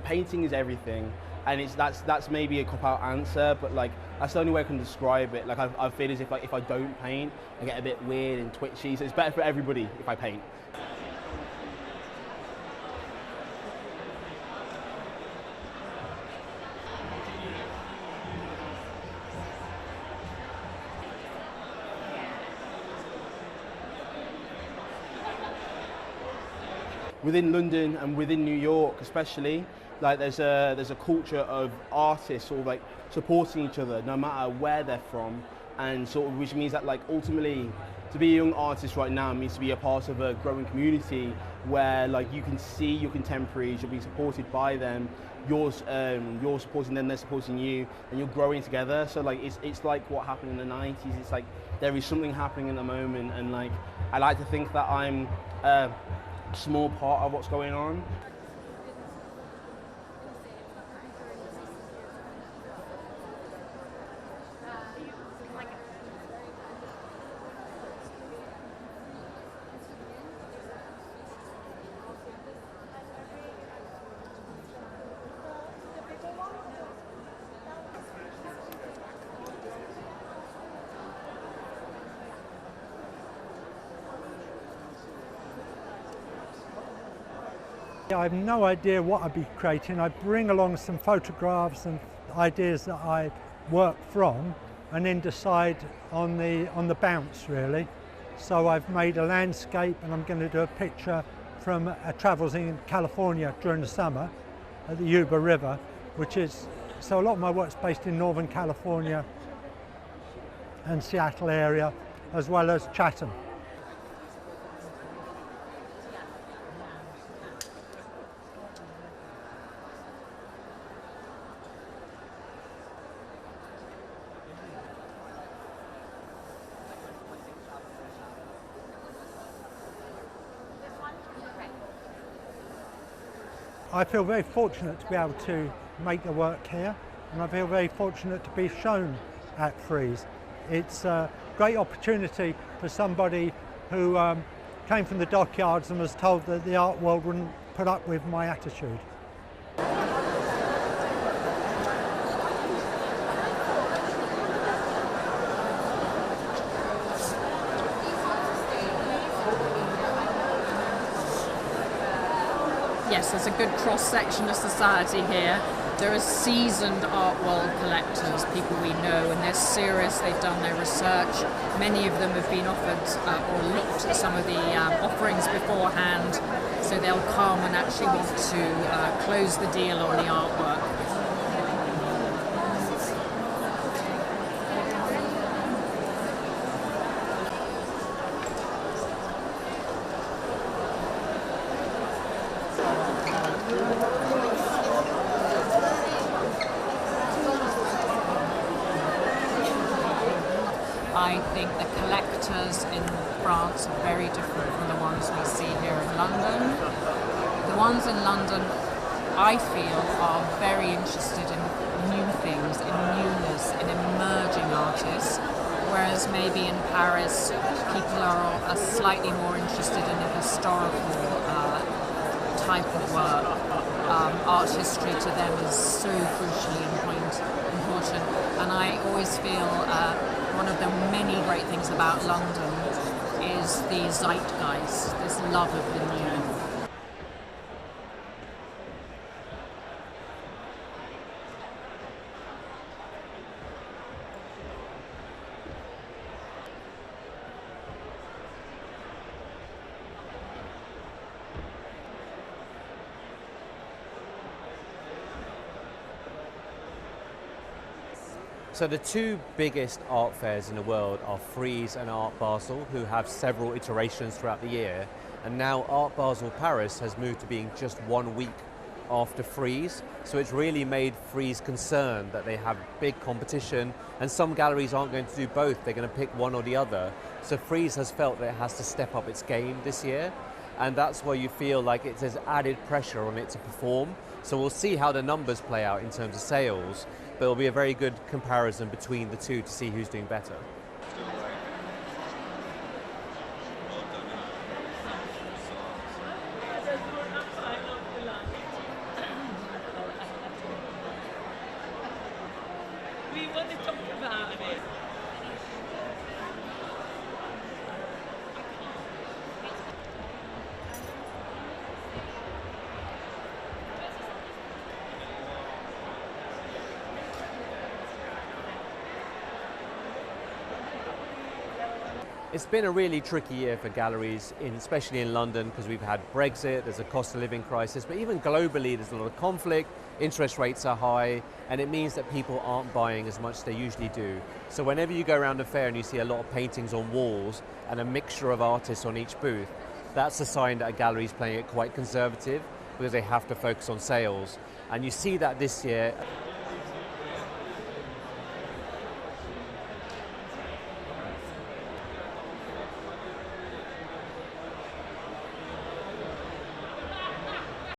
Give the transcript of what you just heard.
painting is everything, and that's maybe a cop-out answer, but like that's the only way I can describe it. Like I feel as if like if I don't paint, I get a bit weird and twitchy. So it's better for everybody if I paint. Within London and within New York especially, like there's a culture of artists sort of like supporting each other no matter where they're from, and sort of, which means that like ultimately to be a young artist right now means to be a part of a growing community where like you can see your contemporaries, you're being supported by them, you're supporting them, they're supporting you, and you're growing together. So like it's like what happened in the 90s. It's like there is something happening in the moment, and like I like to think that I'm small part of what's going on. I have no idea what I'd be creating. I bring along some photographs and ideas that I work from, and then decide on the bounce really. So I've made a landscape, and I'm going to do a picture from travels in California during the summer at the Yuba River, so a lot of my work's based in Northern California and Seattle area, as well as Chatham. I feel very fortunate to be able to make the work here, and I feel very fortunate to be shown at Frieze. It's a great opportunity for somebody who came from the dockyards and was told that the art world wouldn't put up with my attitude. Yes, there's a good cross-section of society here. There are seasoned art world collectors, people we know, and they're serious, they've done their research. Many of them have been offered or looked at some of the offerings beforehand, so they'll come and actually want to close the deal on the artwork. I think the collectors in France are very different from the ones we see here in London. The ones in London, I feel, are very interested in new things, in newness, in emerging artists, whereas maybe in Paris, people are slightly more interested in a historical type of work. Art history to them is so crucially important, and I always feel one of the many great things about London is the zeitgeist, this love of the new. So the two biggest art fairs in the world are Frieze and Art Basel, who have several iterations throughout the year. And now Art Basel Paris has moved to being just 1 week after Frieze. So it's really made Frieze concerned that they have big competition, and some galleries aren't going to do both. They're going to pick one or the other. So Frieze has felt that it has to step up its game this year. And that's where you feel like it has added pressure on it to perform. So we'll see how the numbers play out in terms of sales, but it'll be a very good comparison between the two to see who's doing better. We want to talk about it. It's been a really tricky year for galleries, especially in London, because we've had Brexit, there's a cost of living crisis, but even globally there's a lot of conflict, interest rates are high, and it means that people aren't buying as much as they usually do. So whenever you go around a fair and you see a lot of paintings on walls and a mixture of artists on each booth, that's a sign that a gallery is playing it quite conservative because they have to focus on sales. And you see that this year.